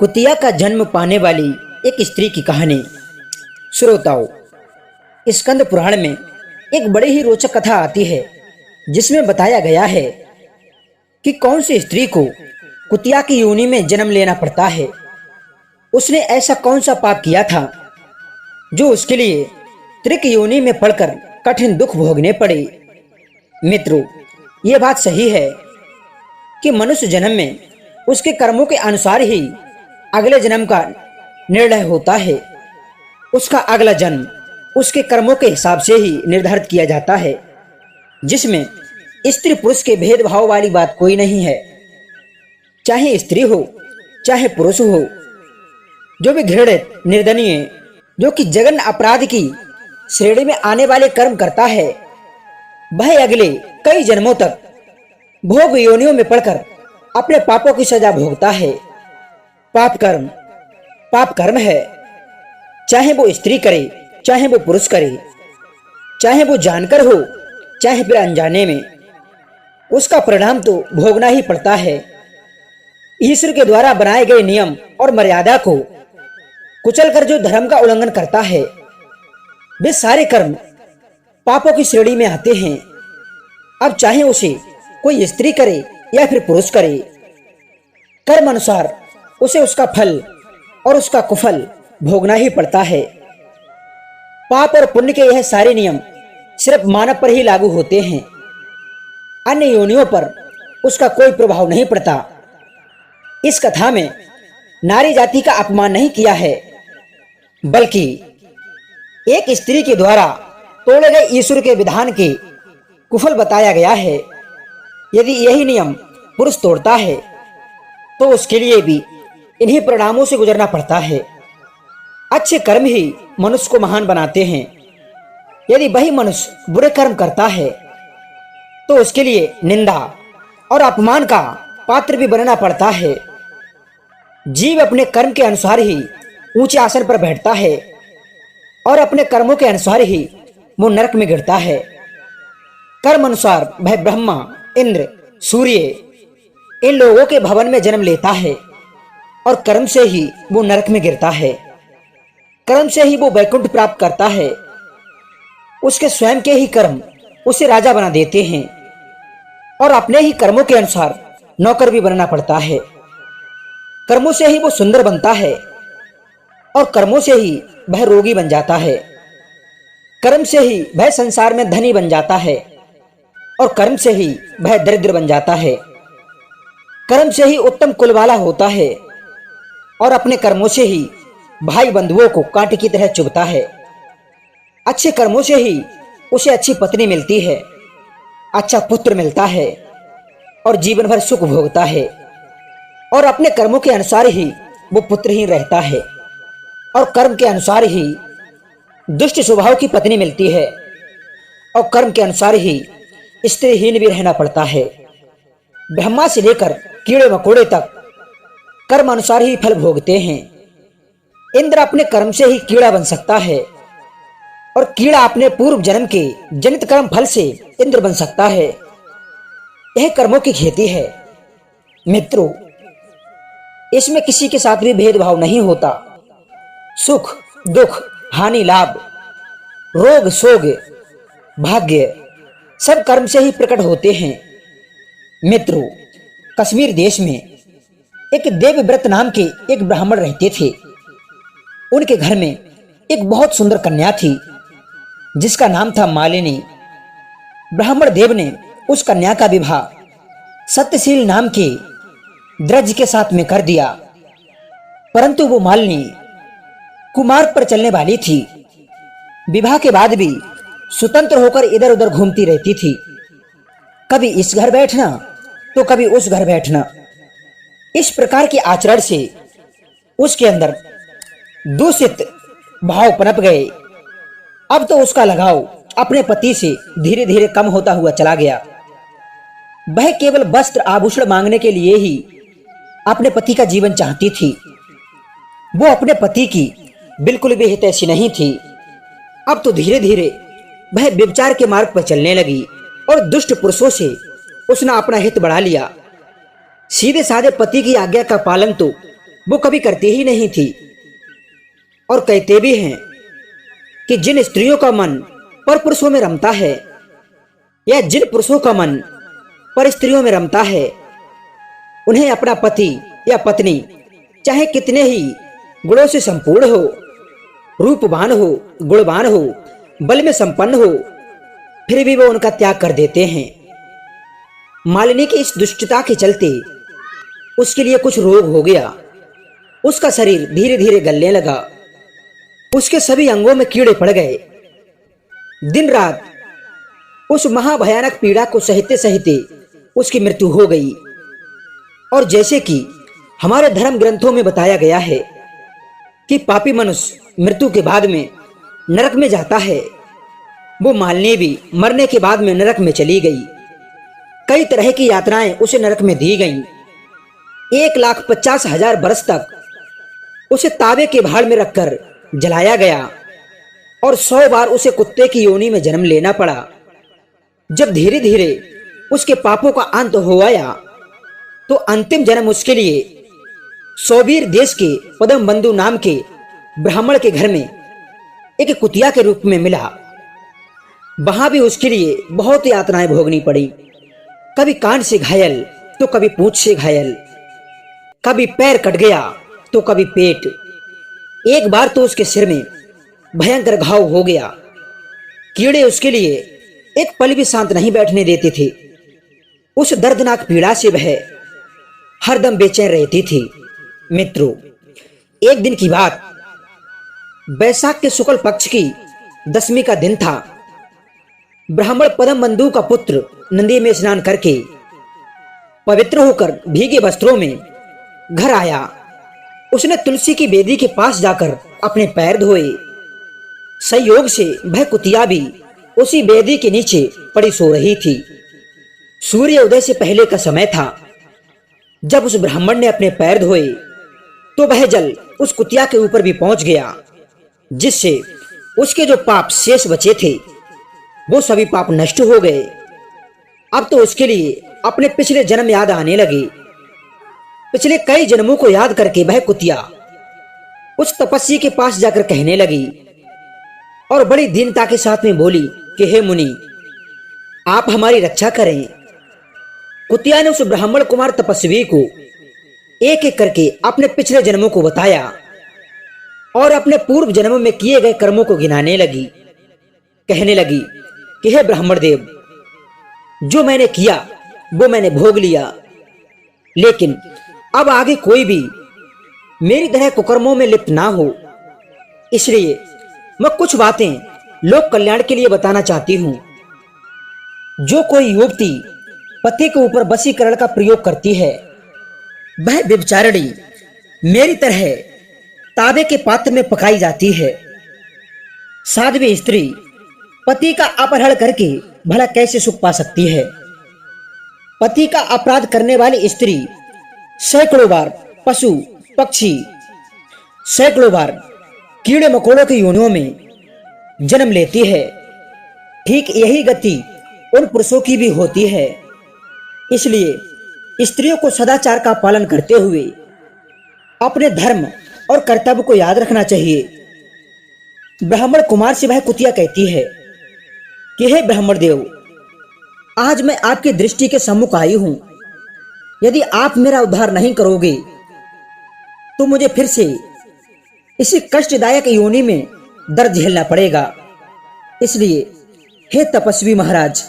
कुतिया का जन्म पाने वाली एक स्त्री की कहानी। श्रोताओं, स्कंद पुराण में एक बड़ी ही रोचक कथा आती है जिसमें बताया गया है कि कौन सी स्त्री को कुतिया की योनि में जन्म लेना पड़ता है। उसने ऐसा कौन सा पाप किया था जो उसके लिए त्रिक योनि में पड़कर कठिन दुख भोगने पड़े। मित्रों, ये बात सही है कि मनुष्य जन्म में उसके कर्मों के अनुसार ही अगले जन्म का निर्णय होता है। उसका अगला जन्म उसके कर्मों के हिसाब से ही निर्धारित किया जाता है, जिसमें स्त्री पुरुष के भेदभाव वाली बात कोई नहीं है। चाहे स्त्री हो चाहे पुरुष हो, जो भी घृणित, निर्दनीय, जो कि जघन्य अपराध की श्रेणी में आने वाले कर्म करता है, वह अगले कई जन्मों तक भोग योनियों में पड़कर अपने पापों की सजा भोगता है। पाप कर्म है, चाहे वो स्त्री करे चाहे वो पुरुष करे, चाहे वो जानकर हो चाहे फिर अनजाने में, उसका परिणाम तो भोगना ही पड़ता है। ईश्वर के द्वारा बनाए गए नियम और मर्यादा को कुचलकर जो धर्म का उल्लंघन करता है, वे सारे कर्म पापों की श्रेणी में आते हैं। अब चाहे उसे कोई स्त्री करे या फिर पुरुष करे, कर्म अनुसार उसे उसका फल और उसका कुफल भोगना ही पड़ता है। पाप और पुण्य के यह सारे नियम सिर्फ मानव पर ही लागू होते हैं, अन्य योनियों पर उसका कोई प्रभाव नहीं पड़ता। इस कथा में नारी जाति का अपमान नहीं किया है, बल्कि एक स्त्री के द्वारा तोड़े गए ईश्वर के विधान के कुफल बताया गया है। यदि यही नियम पुरुष तोड़ता है तो उसके लिए भी इन्हीं परिणामों से गुजरना पड़ता है। अच्छे कर्म ही मनुष्य को महान बनाते हैं। यदि वही मनुष्य बुरे कर्म करता है तो उसके लिए निंदा और अपमान का पात्र भी बनना पड़ता है। जीव अपने कर्म के अनुसार ही ऊंचे आसन पर बैठता है और अपने कर्मों के अनुसार ही वो नरक में गिरता है। कर्म अनुसार वह ब्रह्मा, इंद्र, सूर्य, इन लोगों के भवन में जन्म लेता है और कर्म से ही वो नरक में गिरता है। कर्म से ही वो वैकुंठ प्राप्त करता है। उसके स्वयं के ही कर्म उसे राजा बना देते हैं और अपने ही कर्मों के अनुसार नौकर भी बनना पड़ता है। कर्मों से ही वो सुंदर बनता है और कर्मों से ही वह रोगी बन जाता है। कर्म से ही वह संसार में धनी बन जाता है और कर्म से ही वह दरिद्र बन जाता है। कर्म से ही उत्तम कुल वाला होता है और अपने कर्मों से ही भाई बंधुओं को कांटे की तरह चुभता है। अच्छे कर्मों से ही उसे अच्छी पत्नी मिलती है, अच्छा पुत्र मिलता है और जीवन भर सुख भोगता है। और अपने कर्मों के अनुसार ही वो पुत्रहीन रहता है और कर्म के अनुसार ही दुष्ट स्वभाव की पत्नी मिलती है और कर्म के अनुसार ही स्त्रीहीन भी रहना पड़ता है। ब्रह्मा से लेकर कीड़े मकोड़े तक कर्म अनुसार ही फल भोगते हैं। इंद्र अपने कर्म से ही कीड़ा बन सकता है और कीड़ा अपने पूर्व जन्म के जनित कर्म फल से इंद्र बन सकता है। यह कर्मों की खेती है। मित्रों, इसमें किसी के साथ भी भेदभाव नहीं होता। सुख, दुख, हानि, लाभ, रोग, शोग, भाग्य सब कर्म से ही प्रकट होते हैं। मित्रों, कश्मीर देश में एक देवव्रत नाम के एक ब्राह्मण रहते थे। उनके घर में एक बहुत सुंदर कन्या थी जिसका नाम था मालिनी। ब्राह्मण देव ने उस कन्या का विवाह सत्यशील नाम के द्रज के साथ में कर दिया, परंतु वो मालिनी कुमार्ग पर चलने वाली थी। विवाह के बाद भी स्वतंत्र होकर इधर उधर घूमती रहती थी, कभी इस घर बैठना तो कभी उस घर बैठना। इस प्रकार के आचरण से उसके अंदर दूषित भाव पनप गए। अब तो उसका लगाव अपने पति से धीरे धीरे कम होता हुआ चला गया। वह केवल वस्त्र आभूषण मांगने के लिए ही अपने पति का जीवन चाहती थी। वो अपने पति की बिल्कुल भी हितैषी नहीं थी। अब तो धीरे धीरे वह व्यभिचार के मार्ग पर चलने लगी और दुष्ट पुरुषों से उसने अपना हित बढ़ा लिया। सीधे साधे पति की आज्ञा का पालन तो वो कभी करती ही नहीं थी। और कहते भी हैं कि जिन स्त्रियों का मन पर पुरुषों में रमता है, या जिन पुरुषों का मन पर स्त्रियों में रमता है, उन्हें अपना पति या पत्नी चाहे कितने ही गुणों से संपूर्ण हो, रूपवान हो, गुणवान हो, बल में संपन्न हो, फिर भी वो उनका त्याग कर देते हैं। मालिनी की इस दुष्टता के चलते उसके लिए कुछ रोग हो गया। उसका शरीर धीरे धीरे गलने लगा। उसके सभी अंगों में कीड़े पड़ गए। दिन रात उस महाभयानक पीड़ा को सहते सहते उसकी मृत्यु हो गई। और जैसे कि हमारे धर्म ग्रंथों में बताया गया है कि पापी मनुष्य मृत्यु के बाद में नरक में जाता है, वो मालिनी भी मरने के बाद में नरक में चली गई। कई तरह की यातनाएं उसे नरक में दी गईं। 1,50,000 बरस तक उसे तावे के भाड़ में रखकर जलाया गया और 100 बार उसे कुत्ते की योनि में जन्म लेना पड़ा। जब धीरे धीरे उसके पापों का अंत हो आया तो अंतिम जन्म उसके लिए सौबीर देश के पदम बंधु नाम के ब्राह्मण के घर में एक कुतिया के रूप में मिला। वहां भी उसके लिए बहुत यातनाएं भोगनी पड़ी। कभी कान से घायल तो कभी पूंछ से घायल, कभी पैर कट गया तो कभी पेट। एक बार तो उसके सिर में भयंकर घाव हो गया। कीड़े उसके लिए एक पल भी शांत नहीं बैठने देते थे। उस दर्दनाक पीड़ा से वह हरदम बेचैन रहती थी। मित्रों, एक दिन की बात, बैसाख के शुक्ल पक्ष की 10वीं का दिन था। ब्राह्मण पदम बंधु का पुत्र नदी में स्नान करके पवित्र होकर भीगे वस्त्रों में घर आया। उसने तुलसी की बेदी के पास जाकर अपने पैर धोए। संयोग से वह कुतिया भी उसी बेदी के नीचे पड़ी सो रही थी। सूर्य उदय से पहले का समय था। जब उस ब्राह्मण ने अपने पैर धोए तो वह जल उस कुतिया के ऊपर भी पहुंच गया, जिससे उसके जो पाप शेष बचे थे वो सभी पाप नष्ट हो गए। अब तो उसके लिए अपने पिछले जन्म याद आने लगे। पिछले कई जन्मों को याद करके वह कुतिया उस तपस्वी के पास जाकर कहने लगी और बड़ी दीनता के साथ में बोली कि हे मुनि, आप हमारी रक्षा करें। कुतिया ने उस ब्राह्मण कुमार तपस्वी को एक एक करके अपने पिछले जन्मों को बताया और अपने पूर्व जन्मों में किए गए कर्मों को गिनाने लगी। कहने लगी कि हे ब्राह्मण देव, जो मैंने किया वो मैंने भोग लिया, लेकिन अब आगे कोई भी मेरी तरह कुकर्मों में लिप्त ना हो। इसलिए मैं कुछ बातें लोक कल्याण के लिए बताना चाहती हूं। जो कोई युवती पति के ऊपर वशीकरण का प्रयोग करती है, वह व्यभिचारिणी मेरी तरह तांबे के पात्र में पकाई जाती है। साध्वी स्त्री पति का अपहरण करके भला कैसे सुख पा सकती है? पति का अपराध करने वाली स्त्री सैकड़ों बार पशु पक्षी, सैकड़ों बार कीड़े मकोड़ों की योनियों में जन्म लेती है। ठीक यही गति उन पुरुषों की भी होती है। इसलिए स्त्रियों को सदाचार का पालन करते हुए अपने धर्म और कर्तव्य को याद रखना चाहिए। ब्राह्मण कुमार से वह कुतिया कहती है कि हे ब्राह्मण देव, आज मैं आपकी दृष्टि के सम्मुख आई हूं। यदि आप मेरा उद्धार नहीं करोगे तो मुझे फिर से इसी कष्टदायक योनि में दर्द झेलना पड़ेगा। इसलिए हे तपस्वी महाराज,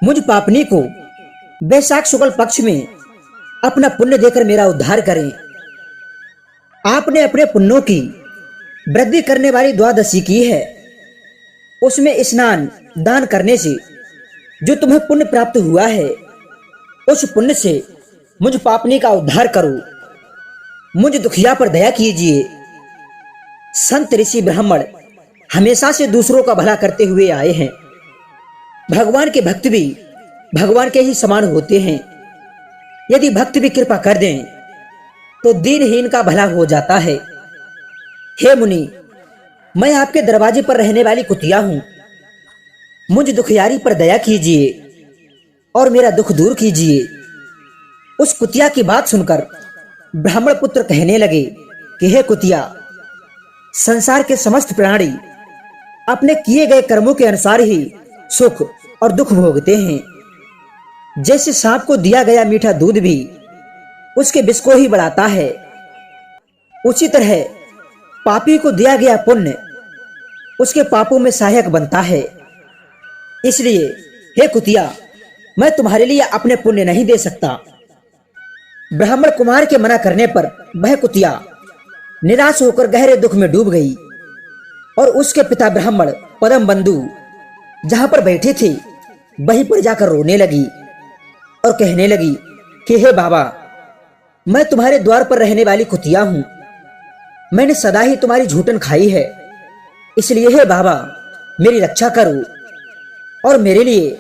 मुझ पापनी को बैसाख शुक्ल पक्ष में अपना पुण्य देकर मेरा उद्धार करें। आपने अपने पुण्यों की वृद्धि करने वाली द्वादशी की है। उसमें स्नान दान करने से जो तुम्हें पुण्य प्राप्त हुआ है, उस पुण्य से मुझ पापनी का उद्धार करो। मुझ दुखिया पर दया कीजिए। संत ऋषि ब्राह्मण हमेशा से दूसरों का भला करते हुए आए हैं। भगवान के भक्त भी भगवान के ही समान होते हैं। यदि भक्त भी कृपा कर दें तो दीनहीन का भला हो जाता है। हे मुनि, मैं आपके दरवाजे पर रहने वाली कुतिया हूं। मुझ दुखियारी पर दया कीजिए और मेरा दुख दूर कीजिए। उस कुतिया की बात सुनकर ब्राह्मण पुत्र कहने लगे कि हे कुतिया, संसार के समस्त प्राणी अपने किए गए कर्मों के अनुसार ही सुख और दुख भोगते हैं। जैसे सांप को दिया गया मीठा दूध भी उसके विष को ही बढ़ाता है, उसी तरह पापी को दिया गया पुण्य उसके पापों में सहायक बनता है। इसलिए हे कुतिया, मैं तुम्हारे लिए अपने पुण्य नहीं दे सकता। ब्राह्मण कुमार के मना करने पर वह कुतिया निराश होकर गहरे दुख में डूब गई और उसके पिता ब्राह्मण पदम बंधु जहां पर बैठे थे वहीं पर जाकर रोने लगी और कहने लगी कि हे बाबा, मैं तुम्हारे द्वार पर रहने वाली कुतिया हूं। मैंने सदा ही तुम्हारी झूठन खाई है, इसलिए हे बाबा, मेरी रक्षा करो और मेरे लिए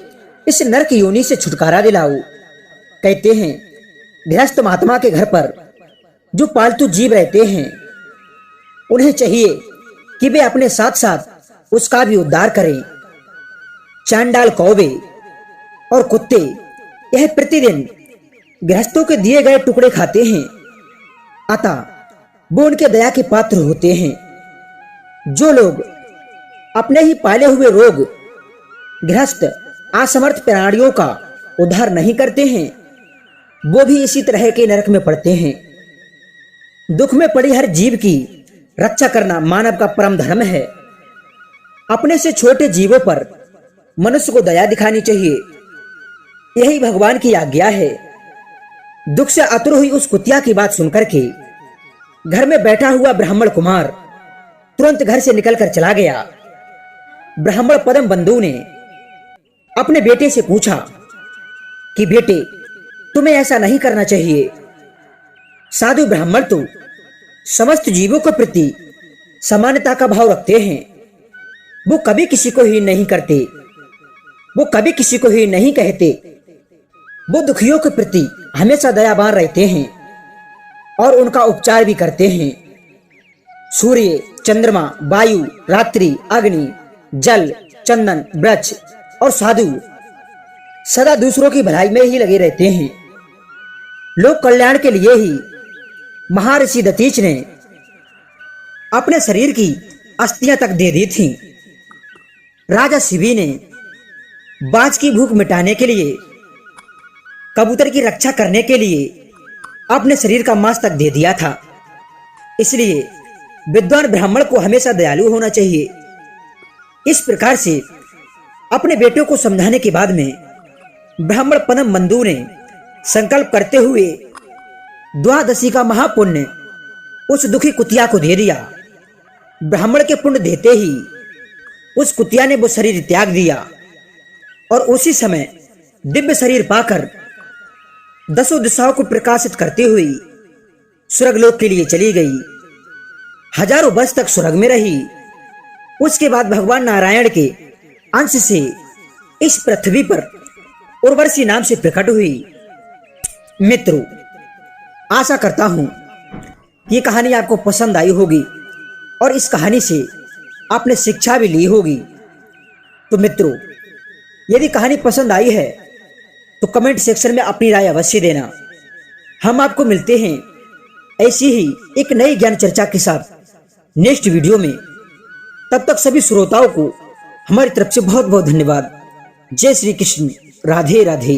इस नरक योनि से छुटकारा दिलाओ। कहते हैं गृहस्थ महात्मा के घर पर जो पालतू जीव रहते हैं उन्हें चाहिए कि वे अपने साथ साथ उसका भी उद्धार करें। चांडाल कौवे और कुत्ते यह प्रतिदिन गृहस्थों के दिए गए टुकड़े खाते हैं, अतः वो उनके दया के पात्र होते हैं। जो लोग अपने ही पाले हुए रोग गृहस्थ असमर्थ प्राणियों का उद्धार नहीं करते हैं, वो भी इसी तरह के नरक में पड़ते हैं। दुख में पड़ी हर जीव की रक्षा करना मानव का परम धर्म है। अपने से छोटे जीवों पर मनुष्य को दया दिखानी चाहिए, यही भगवान की आज्ञा है। दुख से आतुर हुई उस कुतिया की बात सुनकर के घर में बैठा हुआ ब्राह्मण कुमार तुरंत घर से निकलकर चला गया। ब्राह्मण पदम बंधु ने अपने बेटे से पूछा कि बेटे, तुम्हें ऐसा नहीं करना चाहिए। साधु ब्राह्मण तो समस्त जीवों के प्रति समानता का भाव रखते हैं। वो कभी किसी को हीन नहीं करते, वो कभी किसी को हीन नहीं कहते। वो दुखियों के प्रति हमेशा दयावान रहते हैं और उनका उपचार भी करते हैं। सूर्य, चंद्रमा, वायु, रात्रि, अग्नि, जल, चंदन, वृक्ष और साधु सदा दूसरों की भलाई में ही लगे रहते हैं। लोक कल्याण के लिए ही महर्षि दतीच ने अपने शरीर की अस्थियां तक दे दी थी। राजा शिवी ने बाज की भूख मिटाने के लिए, कबूतर की रक्षा करने के लिए अपने शरीर का मांस तक दे दिया था। इसलिए विद्वान ब्राह्मण को हमेशा दयालु होना चाहिए। इस प्रकार से अपने बेटों को समझाने के बाद में ब्राह्मण पदम बंधु ने संकल्प करते हुए द्वादशी का महापुण्य उस दुखी कुतिया को दे दिया। ब्राह्मण के पुण्य देते ही उस कुतिया ने वो शरीर त्याग दिया और उसी समय दिव्य शरीर पाकर दसों दिशाओं को प्रकाशित करती हुई स्वर्गलोक के लिए चली गई। हजारों वर्ष तक स्वर्ग में रही। उसके बाद भगवान नारायण के अंश से इस पृथ्वी पर उर्वशी नाम से प्रकट हुई। मित्रों, आशा करता हूं ये कहानी आपको पसंद आई होगी और इस कहानी से आपने शिक्षा भी ली होगी। तो मित्रों, यदि कहानी पसंद आई है तो कमेंट सेक्शन में अपनी राय अवश्य देना। हम आपको मिलते हैं ऐसी ही एक नई ज्ञान चर्चा के साथ नेक्स्ट वीडियो में। तब तक सभी श्रोताओं को हमारी तरफ से बहुत बहुत धन्यवाद। जय श्री कृष्ण। राधे राधे।